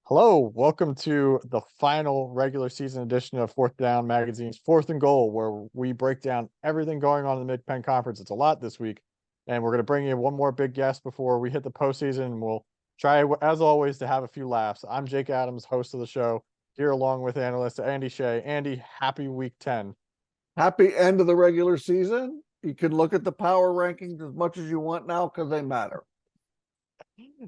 Hello, welcome to the final regular season edition of Fourth Down Magazine's Fourth and Goal, where we break down everything going on in the Mid-Penn Conference. It's a lot this week, and we're going to bring in one more big guest before we hit the postseason, and we'll try, as always, to have a few laughs. I'm Jake Adams, host of the show, here along with analyst Andy Shea. Andy, happy week 10. Happy end of the regular season. You can look at the power rankings as much as you want now because they matter.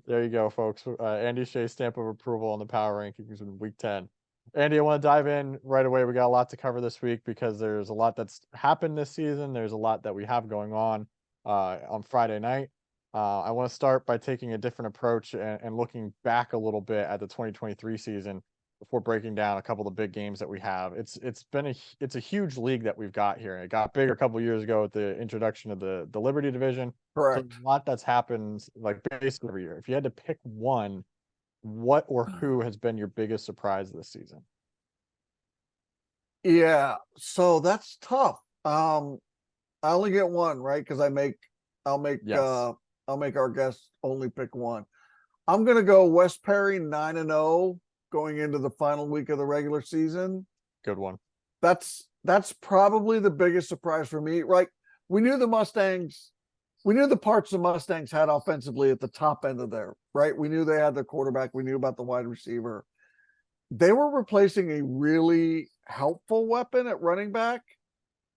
There you go, folks. Andy Shea's stamp of approval on the power rankings in week 10. Andy, I want to dive in right away. We got a lot to cover this week because there's a lot that's happened this season. There's a lot that we have going on Friday night. I want to start by taking a different approach and looking back a little bit at the 2023 season before breaking down a couple of the big games that we have. It's a huge league that we've got here. It got bigger a couple of years ago with the introduction of the Liberty division. So Correct. a lot that's happened like basically every year. If you had to pick one, what or who has been your biggest surprise this season? Yeah, so that's tough. I only get one, right? Because I'll make Yes, I'll make our guests only pick one. I'm gonna go West Perry 9-0 going into the final week of the regular season. good one. That's probably the biggest surprise for me. Right? We knew the Mustangs, we knew the parts the Mustangs had offensively at the top end of there, right? We knew they had the quarterback, we knew about the wide receiver. They were replacing a really helpful weapon at running back,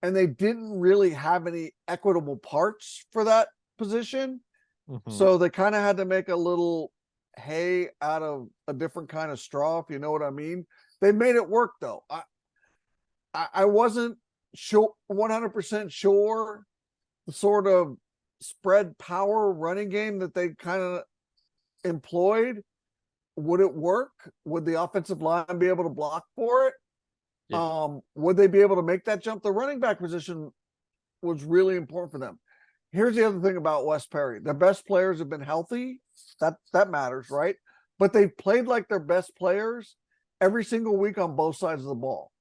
and they didn't really have any equitable parts for that position. Hmm. So they kind of had to make a little hay out of a different kind of straw, if you know what I mean. They made it work though. I wasn't sure 100% sure the sort of spread power running game that they kind of employed. Would it work? Would the offensive line be able to block for it? Yeah. Would they be able to make that jump? The running back position was really important for them. Here's the other thing about West Perry. Their best players have been healthy. That matters, right? But they've played like their best players every single week on both sides of the ball.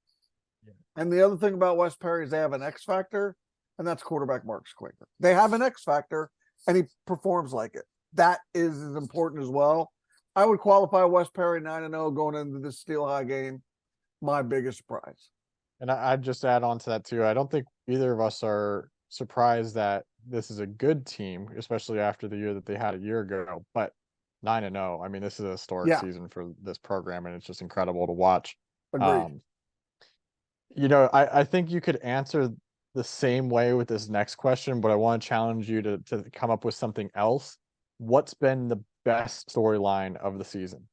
Yeah. And the other thing about West Perry is they have an X factor, and that's quarterback Marcus Quaker. They have an X factor, and he performs like it. That is as important as well. I would qualify West Perry 9-0 going into the Steel High game. My biggest surprise. And I'd just add on to that too. I don't think either of us are surprised that this is a good team, especially after the year that they had a year ago. But 9-0, I mean, this is a historic Yeah, season for this program, and it's just incredible to watch. agreed. Um, I think you could answer the same way with this next question, but I want to challenge you to come up with something else. What's been the best storyline of the season?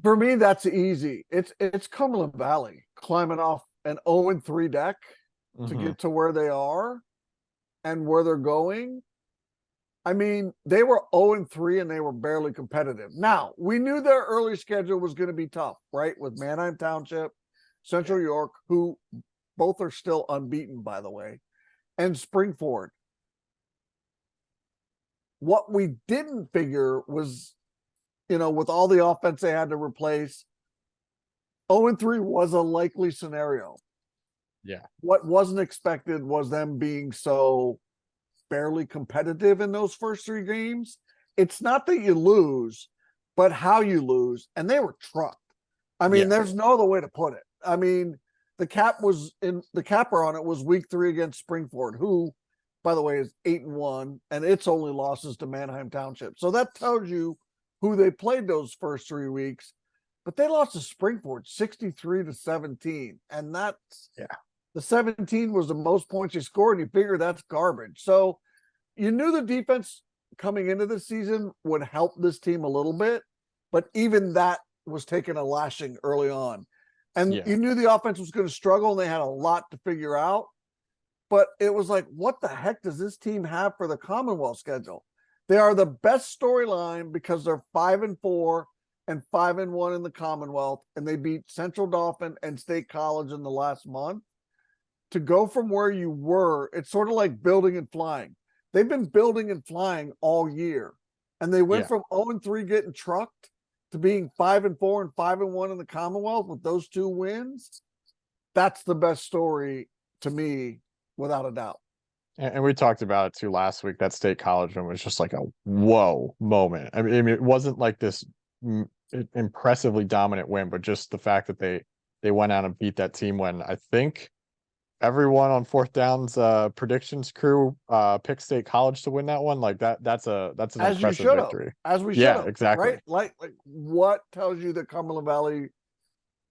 For me, that's easy. It's Cumberland Valley climbing off an 0-3 deck to Hmm. get to where they are and where they're going. I mean, they were 0-3 and they were barely competitive. Now, we knew their early schedule was going to be tough, right? With Manheim Township, Yeah. Central York, who both are still unbeaten, by the way, and Springford. What we didn't figure was, with all the offense they had to replace, 0-3 was a likely scenario. Yeah. What wasn't expected was them being so barely competitive in those first three games. It's not that you lose, but how you lose. And they were trucked. I mean, Yeah. there's no other way to put it. I mean, the capper on it was week 3 against Springford, who, by the way, is 8-1, and its only losses to Manheim Township. So that tells you who they played those first 3 weeks. But they lost to Springford 63-17. And that's Yeah. the 17 was the most points you scored, and you figure that's garbage. So you knew the defense coming into the season would help this team a little bit, but even that was taking a lashing early on. And Yeah. you knew the offense was going to struggle, and they had a lot to figure out. But it was like, what the heck does this team have for the Commonwealth schedule? They are the best storyline because they're 5-4 and 5-1 in the Commonwealth, and they beat Central Dauphin and State College in the last month. To go from where you were, it's sort of like building and flying. They've been building and flying all year, and they went Yeah. from 0-3 getting trucked to being 5-4 and 5-1 in the Commonwealth with those 2 wins. That's the best story to me, without a doubt. And we talked about it too last week. That state college one was just like a whoa moment. I mean, it wasn't like this impressively dominant win, but just the fact that they went out and beat that team when I think everyone on fourth downs predictions crew picked State College to win that one. Like that's an As you impressive should have, victory. as we should Yeah, have, exactly. right? Like what tells you that Cumberland Valley,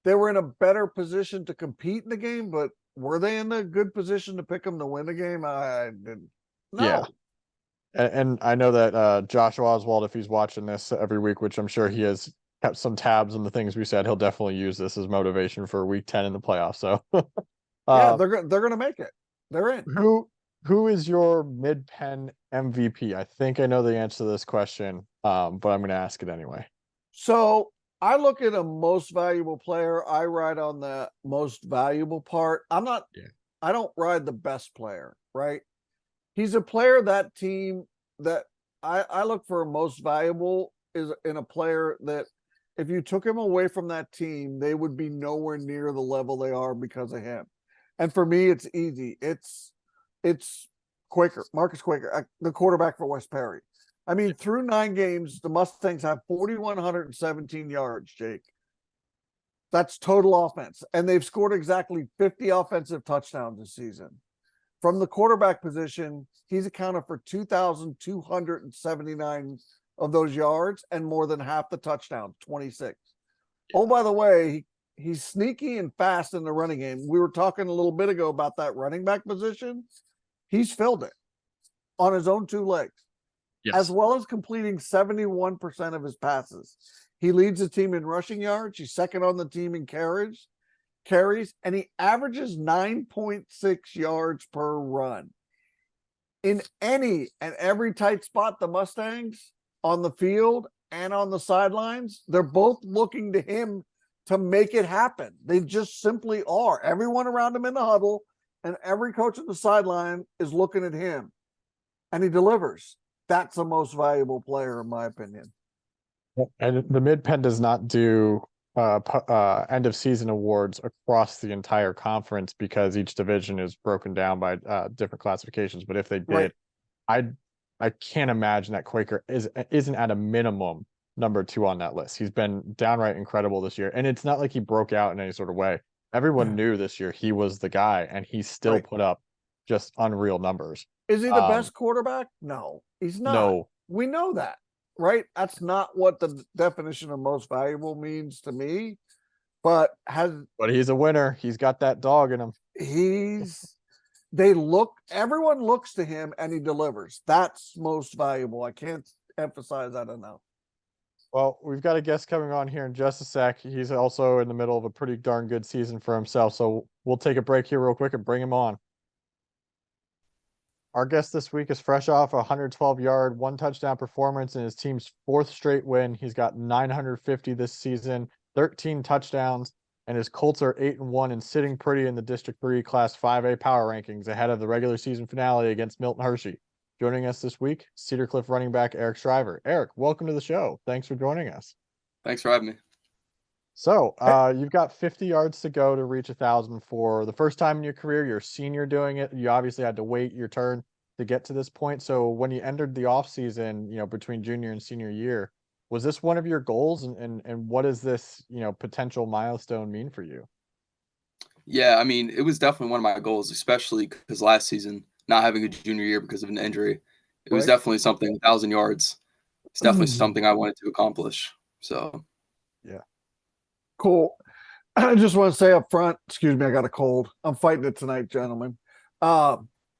they were in a better position to compete in the game, but were they in a good position to pick them to win the game? I didn't. Yeah. No. And I know that Joshua Oswald, if he's watching this every week, which I'm sure he has kept some tabs on the things we said, he'll definitely use this as motivation for week 10 in the playoffs. So Yeah, uh they're gonna make it. They're in. who is your mid-pen MVP? I think I know the answer to this question, but I'm gonna ask it anyway. So I look at a most valuable player. I ride on the most valuable part. Yeah. I don't ride the best player, right? He's a player that team that I look for most valuable is in a player that if you took him away from that team, they would be nowhere near the level they are because of him. And for me, it's easy. It's Quaker, Marcus Quaker, the quarterback for West Perry. I mean, through 9 games, the Mustangs have 4,117 yards, Jake. That's total offense. And they've scored exactly 50 offensive touchdowns this season. From the quarterback position, he's accounted for 2,279 of those yards and more than half the touchdowns, 26. Oh, by the way, he's sneaky and fast in the running game. We were talking a little bit ago about that running back position. He's filled it on his own 2 legs, as Yes. well as completing 71% of his passes. He leads the team in rushing yards. He's second on the team in carries, and he averages 9.6 yards per run. In any and every tight spot, the Mustangs on the field and on the sidelines, they're both looking to him to make it happen. They just simply are. Everyone around him in the huddle and every coach on the sideline is looking at him, and he delivers. That's the most valuable player, in my opinion. And the mid-pen does not do end of season awards across the entire conference because each division is broken down by different classifications. But if they Right. did, I I can't imagine that Quaker isn't at a minimum number 2 on that list. He's been downright incredible this year, and it's not like he broke out in any sort of way. Everyone knew this year he was the guy, and he still Right. put up just unreal numbers. Is he the Um, best quarterback? No, he's not. no, We know that, right? That's not what the definition of most valuable means to me. But but he's a winner. He's got that dog in him. he's everyone looks to him and he delivers. That's most valuable. I can't emphasize that enough. Well, we've got a guest coming on here in just a sec. He's also in the middle of a pretty darn good season for himself, so we'll take a break here real quick and bring him on. Our guest this week is fresh off a 112-yard, 1 touchdown performance in his team's 4th straight win. He's got 950 this season, 13 touchdowns, and his Colts are 8-1 and sitting pretty in the District 3 Class 5A power rankings ahead of the regular season finale against Milton Hershey. Joining us this week, Cedar Cliff running back Eric Shriver. Eric, welcome to the show. Thanks for joining us. Thanks for having me. So, you've got 50 yards to go to reach 1,000 for the first time in your career. You're a senior doing it. You obviously had to wait your turn to get to this point. So, when you entered the off season, between junior and senior year, was this one of your goals? And what does this, potential milestone mean for you? Yeah, I mean, it was definitely one of my goals, especially because last season, not having a junior year because of an injury, it was Right. definitely something. 1,000 yards. It's definitely something I wanted to accomplish. So, Yeah. Cool. I just want to say up front, excuse me, I got a cold. I'm fighting it tonight, gentlemen.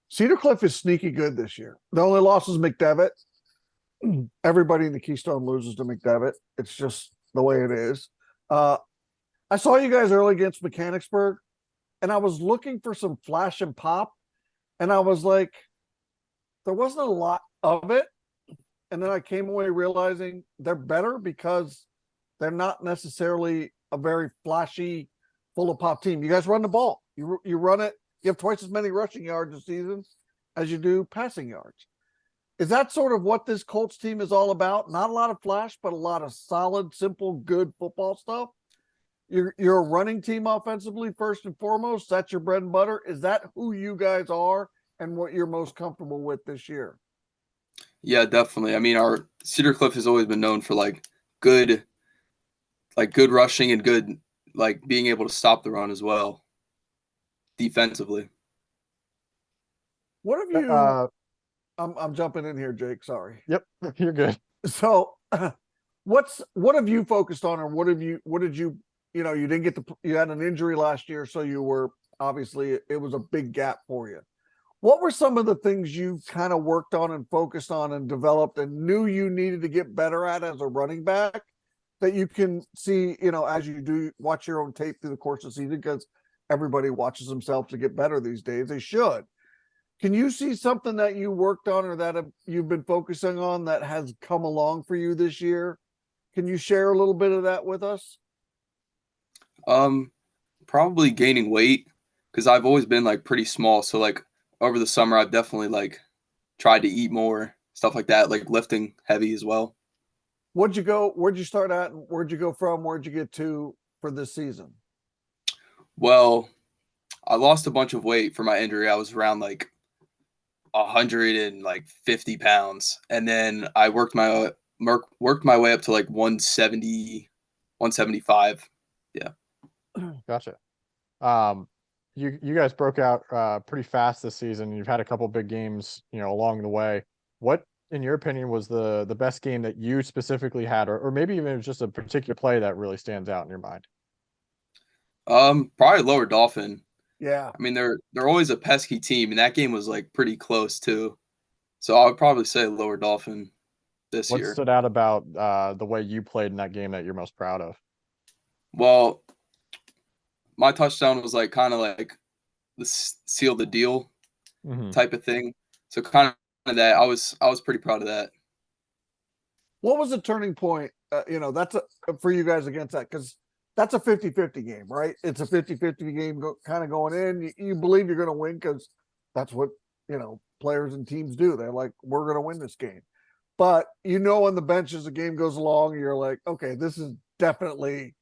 Cedar Cliff is sneaky good this year. The only loss is McDevitt. Everybody in the Keystone loses to McDevitt. It's just the way it is. I saw you guys early against Mechanicsburg, and I was looking for some flash and pop, and I was like, there wasn't a lot of it. And then I came away realizing they're better because they're not necessarily a very flashy, full of pop team. You guys run the ball. You run it. You have twice as many rushing yards a season as you do passing yards. Is that sort of what this Colts team is all about? Not a lot of flash, but a lot of solid, simple, good football stuff. You're a running team offensively first and foremost. That's your bread and butter. Is that who you guys are? and what you're most comfortable with this year. Yeah, definitely. I mean, our Cedar Cliff has always been known for good good rushing and good being able to stop the run as well defensively. What have you? I'm jumping in here, Jake. Sorry. Yep, you're good. So, what have you focused on, or what did you you didn't get you had an injury last year, so you were obviously it was a big gap for you. What were some of the things you kind of worked on and focused on and developed and knew you needed to get better at as a running back that you can see, as you do watch your own tape through the course of the season, because everybody watches themselves to get better these days. They should. Can you see something that you worked on or that you've been focusing on that has come along for you this year? Can you share a little bit of that with us? Probably gaining weight because I've always been pretty small. So over the summer, I've definitely tried to eat more, stuff like that, lifting heavy as well. Where'd you start at? And where'd you go from? Where'd you get to for this season? Well, I lost a bunch of weight for my injury. I was around 150 pounds, and then I worked my way up to 170, 175. Yeah. Gotcha. You guys broke out pretty fast this season. You've had a couple big games, along the way. What, in your opinion, was the best game that you specifically had, or maybe even it was just a particular play that really stands out in your mind? Probably Lower Dolphin. Yeah. I mean, they're always a pesky team, and that game was pretty close too. So I would probably say Lower Dolphin this What year. stood out about the way you played in that game that you're most proud of? Well, my touchdown was kind of the seal the deal type of thing. So kind of that I was pretty proud of that. What was the turning point? That's for you guys against that, because that's a 50-50 game, right? It's a 50-50 game kind of going in. You believe you're going to win because that's what, players and teams do. They're like, we're going to win this game. But on the bench as the game goes along, you're like, okay, this is definitely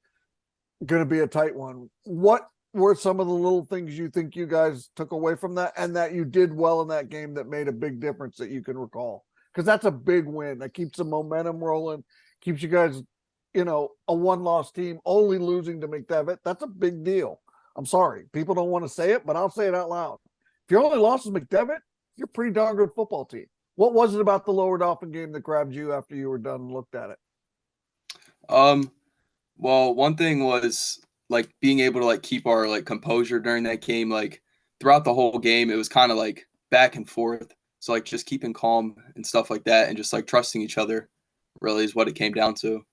going to be a tight one. What were some of the little things you think you guys took away from that and that you did well in that game that made a big difference that you can recall? Because that's a big win. That keeps the momentum rolling, keeps you guys, a one-loss team only losing to McDevitt. That's a big deal. I'm sorry. People don't want to say it, but I'll say it out loud. If your only loss is McDevitt, you're a pretty darn good football team. What was it about the Lower Dolphin game that grabbed you after you were done and looked at it? Well, one thing was being able to keep our composure during that game. Throughout the whole game, it was kind of back and forth. So just keeping calm and stuff like that, and just trusting each other really is what it came down to.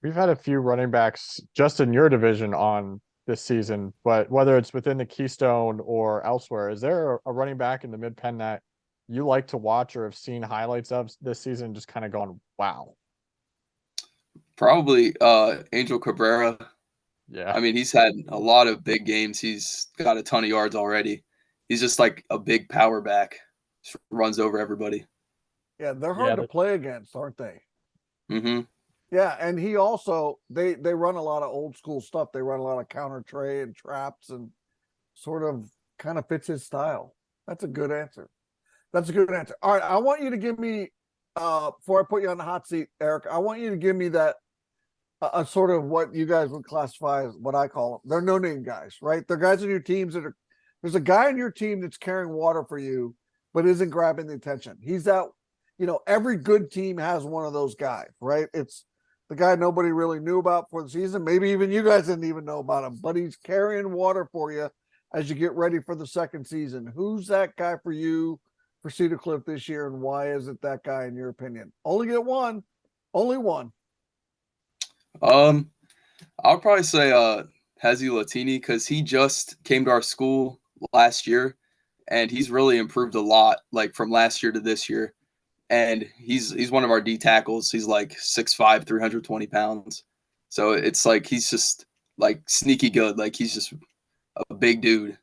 We've had a few running backs just in your division on this season, but whether it's within the Keystone or elsewhere, is there a running back in the Mid-Penn that you like to watch or have seen highlights of this season, just kind of gone, wow? Probably Angel Cabrera. Yeah. I mean, he's had a lot of big games. He's got a ton of yards already. He's just a big power back. Just runs over everybody. Yeah, they're hard to play against, aren't they? Mm-hmm. Yeah, and he also they run a lot of old school stuff. They run a lot of counter tray and traps and sort of kind of fits his style. That's a good answer. That's a good answer. All right, I want you to give me before I put you on the hot seat, Eric, I want you to give me that a sort of what you guys would classify as what I call them. They're no-name guys, right? They're guys on your teams that are there's a guy on your team that's carrying water for you, but isn't grabbing the attention. He's out, every good team has one of those guys, right? It's the guy nobody really knew about for the season. Maybe even you guys didn't even know about him, but he's carrying water for you as you get ready for the second season. Who's that guy for you for Cedar Cliff this year, and why is it that guy in your opinion? Only get one. Only one. I'll probably say Hezi Latini because he just came to our school last year, and he's really improved a lot, from last year to this year. And he's one of our D tackles. He's 6'5", 320 pounds. So it's he's just sneaky good. He's just a big dude.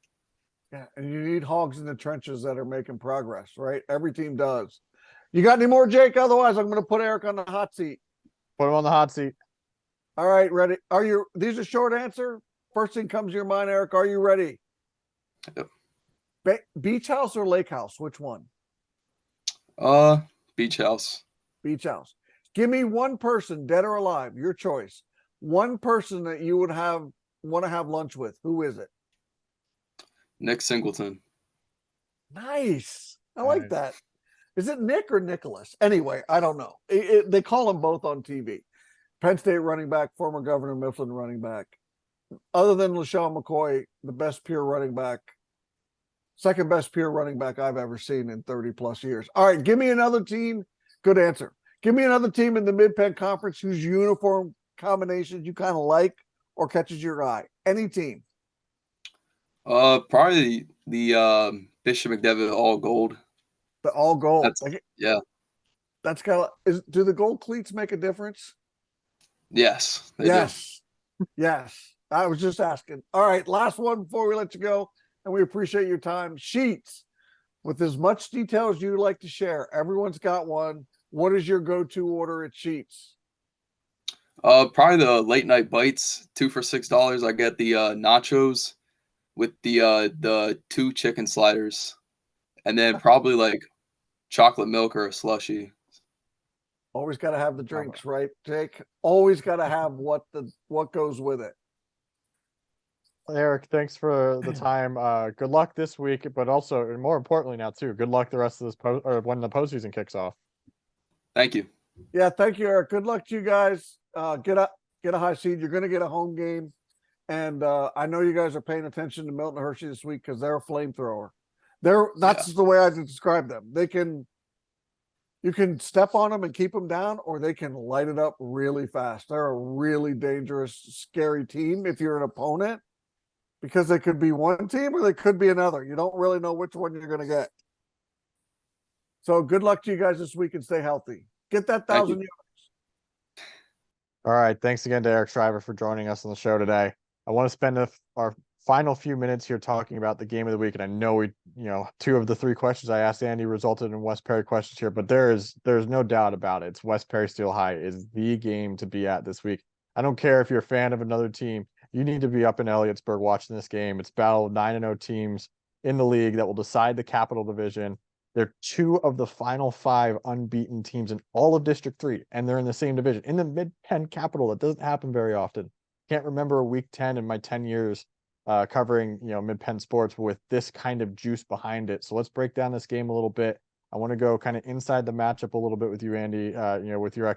Yeah, and you need hogs in the trenches that are making progress, right? Every team does. You got any more, Jake? Otherwise, I'm going to put Eric on the hot seat. Put him on the hot seat. All right, ready? These are short answer? First thing comes to your mind, Eric. Are you ready? Yep. Beach house or lake house? Which one? Beach house. Beach house. Give me one person, dead or alive, your choice. One person that you would want to have lunch with. Who is it? Nick Singleton. Nice. I like Nice. that. Is it Nick or Nicholas? Anyway, I don't know. They call them both on TV. Penn State running back, former Governor Mifflin running back. Other than LaShawn McCoy, the best pure running back, second best pure running back I've ever seen in 30 plus years. All right, give me another team. Good answer. Give me another team in the Mid-Penn Conference whose uniform combinations you kind of like or catches your eye. Any team. Probably the Bishop McDevitt all gold. The all gold. Yeah. That's kind of do the gold cleats make a difference? Yes. They do. Yes. Yes. I was just asking. All right, last one before we let you go, and we appreciate your time. Sheets, with as much detail as you like to share. Everyone's got one. What is your go-to order at Sheets? Probably the late night bites, 2 for $6. I get the nachos with the 2 chicken sliders, and then probably like chocolate milk or a slushie. Always got to have the drinks, right, Jake? Always got to have what goes with it. Eric, thanks for the time. Good luck this week, but also, and more importantly now too, good luck the rest of this or when the postseason kicks off. Thank you. Yeah, thank you, Eric. Good luck to you guys. Get a high seed. You're going to get a home game, and I know you guys are paying attention to Milton Hershey this week because they're a flamethrower. That's the way I describe them. You can step on them and keep them down, or they can light it up really fast. They're a really dangerous, scary team if you're an opponent, because they could be one team or they could be another. You don't really know which one you're going to get. So good luck to you guys this week and stay healthy. Get that 1,000 yards. All right. Thanks again to Eric Shriver for joining us on the show today. I want to spend our final few minutes here talking about the game of the week. And I know 2 of the 3 questions I asked Andy resulted in West Perry questions here, but there's no doubt about it. It's West Perry Steel High is the game to be at this week. I don't care if you're a fan of another team. You need to be up in Elliotsburg watching this game. It's battle of 9-0 teams in the league that will decide the Capital Division. They're 2 of the final 5 unbeaten teams in all of District 3, and they're in the same division. In the Mid-Penn Capital, it doesn't happen very often. Can't remember a Week 10 in my 10 years covering Mid-Penn sports with this kind of juice behind it. So let's break down this game a little bit. I want to go kind of inside the matchup a little bit with you, Andy. With your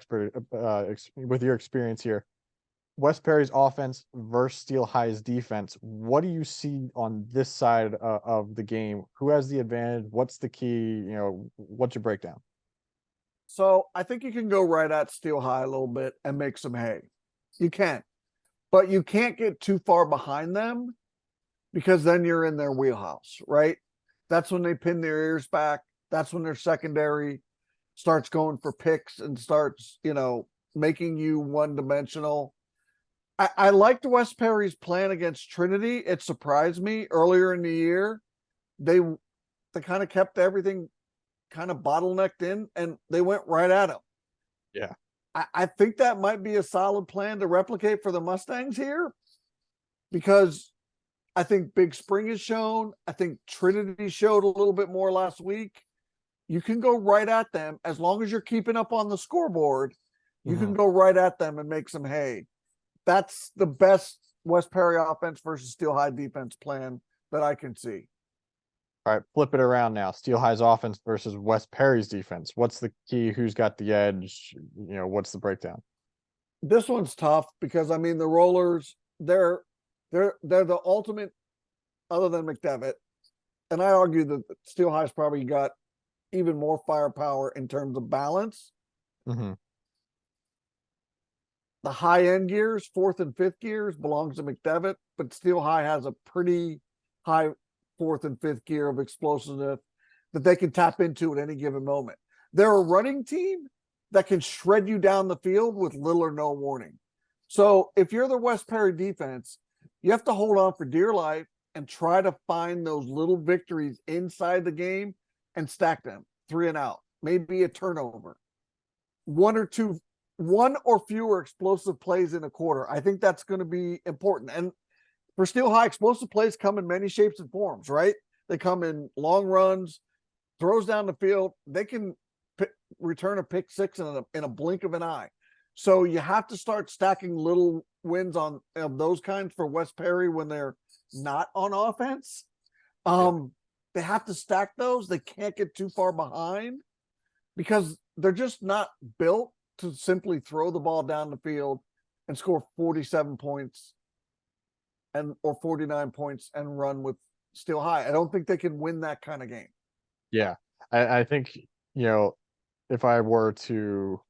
experience here. West Perry's offense versus Steel High's defense. What do you see on this side of the game? Who has the advantage? What's the key? What's your breakdown? So I think you can go right at Steel High a little bit and make some hay. You can, but you can't get too far behind them because then you're in their wheelhouse, right? That's when they pin their ears back. That's when their secondary starts going for picks and starts, making you one-dimensional. I liked West Perry's plan against Trinity. It surprised me earlier in the year. They kind of kept everything kind of bottlenecked in, and they went right at him. Yeah. I think that might be a solid plan to replicate for the Mustangs here, because I think Big Spring has shown. I think Trinity showed a little bit more last week. You can go right at them as long as you're keeping up on the scoreboard. You can go right at them and make some hay. That's the best West Perry offense versus Steel High defense plan that I can see. All right, flip it around now. Steel High's offense versus West Perry's defense. What's the key? Who's got the edge? What's the breakdown? This one's tough because the Rollers, they're the ultimate, other than McDevitt, and I argue that Steel High's probably got even more firepower in terms of balance. Mm-hmm. The high end gears, 4th and 5th gears, belongs to McDevitt, but Steel High has a pretty high 4th and 5th gear of explosiveness that they can tap into at any given moment. They're a running team that can shred you down the field with little or no warning. So if you're the West Perry defense, you have to hold on for dear life and try to find those little victories inside the game and stack them 3 and out, maybe a turnover, one or fewer explosive plays in a quarter. I think that's going to be important. And for Steel High, explosive plays come in many shapes and forms, right? They come in long runs, throws down the field. They can return a pick six in a blink of an eye. So you have to start stacking little wins of those kinds for West Perry when they're not on offense. They have to stack those. They can't get too far behind because they're just not built to simply throw the ball down the field and score 47 points or 49 points and run with Steel High. I don't think they can win that kind of game. Yeah. I think, if I were to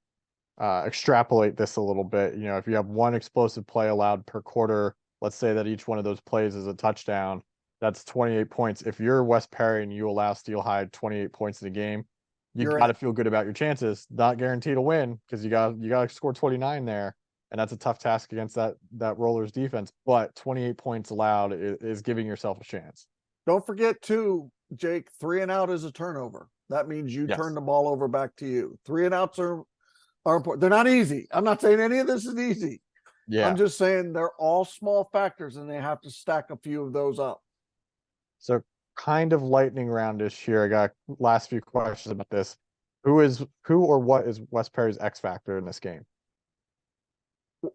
extrapolate this a little bit, if you have one explosive play allowed per quarter, let's say that each one of those plays is a touchdown, that's 28 points. If you're West Perry and you allow Steel High 28 points in a game, you got to feel good about your chances. Not guaranteed to win because you got to score 29 there, and that's a tough task against that Rollers defense. But 28 points allowed is giving yourself a chance. Don't forget too, Jake, 3 and out is a turnover. That means you turn the ball over back to you. 3 and outs are important. They're not easy. I'm not saying any of this is easy. Yeah. I'm just saying they're all small factors and they have to stack a few of those up. So kind of lightning roundish here. I got last few questions about this. Who or what is West Perry's X factor in this game?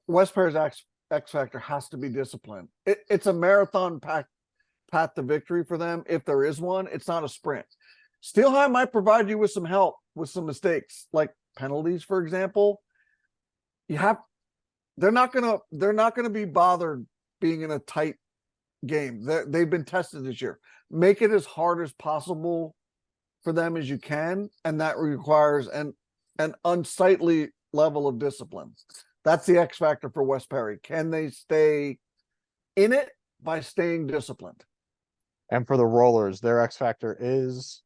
West Perry's X factor has to be discipline. It's a marathon path to victory for them. If there is one, it's not a sprint. Steel High might provide you with some help with some mistakes, like penalties, for example. They're not gonna be bothered being in a tight game. They've been tested this year. Make it as hard as possible for them as you can, and that requires an unsightly level of discipline. That's the X factor for West Perry. Can they stay in it by staying disciplined? And for the Rollers, their X factor is?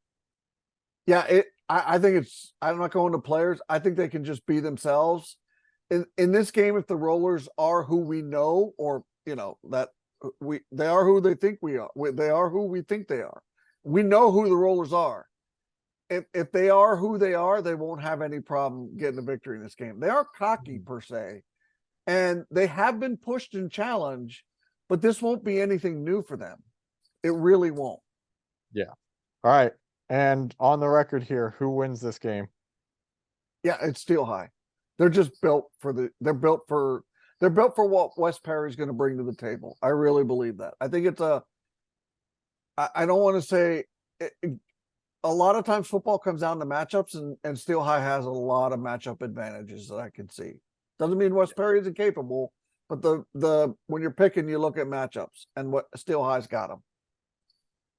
Yeah, I think I'm not going to players. I think they can just be themselves. In this game, if the Rollers are who we know, or that they are who they think we are. They are who we think they are. We know who the Rollers are. If they are who they are, they won't have any problem getting a victory in this game. They are cocky per se, and they have been pushed and challenged, but this won't be anything new for them. It really won't. Yeah. All right. And on the record here, who wins this game? Yeah, it's Steel High. They're just built they're built for what West Perry is going to bring to the table. I really believe that. I think it's I don't want to say a lot of times football comes down to matchups, and Steel High has a lot of matchup advantages that I can see. Doesn't mean West Perry isn't capable, but the when you're picking, you look at matchups, and what Steel High's got them.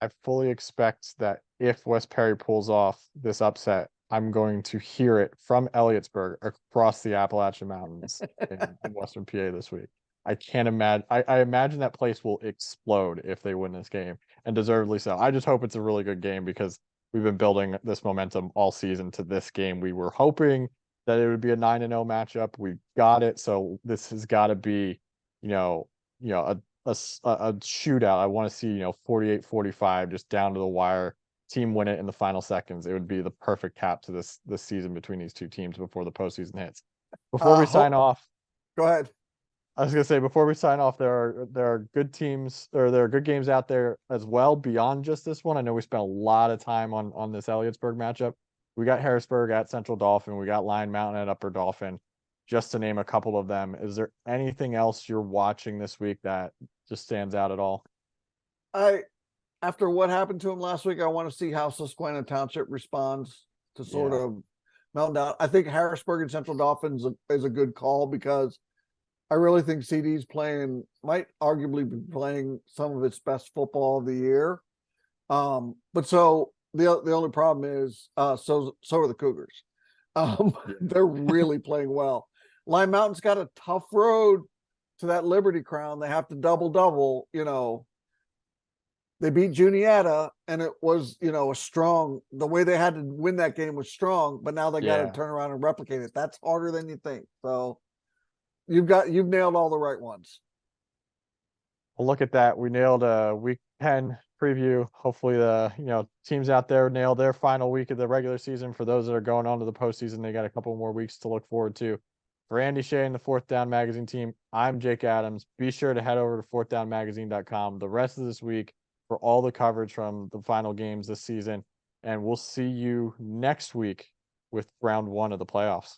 I fully expect that if West Perry pulls off this upset, I'm going to hear it from Elliotsburg across the Appalachian Mountains in Western PA this week. I can't imagine. I imagine that place will explode if they win this game, and deservedly so. I just hope it's a really good game because we've been building this momentum all season to this game. We were hoping that it would be a 9-0 matchup. We got it, so this has got to be, a shootout. I want to see 48-45, just down to the wire. Team win it in the final seconds. It would be the perfect cap to this season between these two teams before the postseason hits. Before we sign off, go ahead. I was gonna say before we sign off, there are good teams, or there are good games out there as well beyond just this one. I know we spent a lot of time on this Elliotsburg matchup. We got Harrisburg at Central Dauphin. We got Lion Mountain at Upper Dauphin, just to name a couple of them. Is there anything else you're watching this week that just stands out at all? After what happened to him last week, I want to see how Susquehanna Township responds to sort of melt down. I think Harrisburg and Central Dauphin is a good call because I really think CD's might arguably be playing some of its best football of the year. But so the only problem is so are the Cougars. They're really playing well. Lion Mountain's got a tough road to that Liberty Crown. They have to double. They beat Juniata, and it was, the way they had to win that game was strong, but now they got to turn around and replicate it. That's harder than you think. So you've nailed all the right ones. Well, look at that. We nailed a week 10 preview. Hopefully the, teams out there nail their final week of the regular season. For those that are going on to the postseason, they got a couple more weeks to look forward to. For Andy Shea and the Fourth Down Magazine team, I'm Jake Adams. Be sure to head over to fourthdownmagazine.com the rest of this week for all the coverage from the final games this season. And we'll see you next week with round 1 of the playoffs.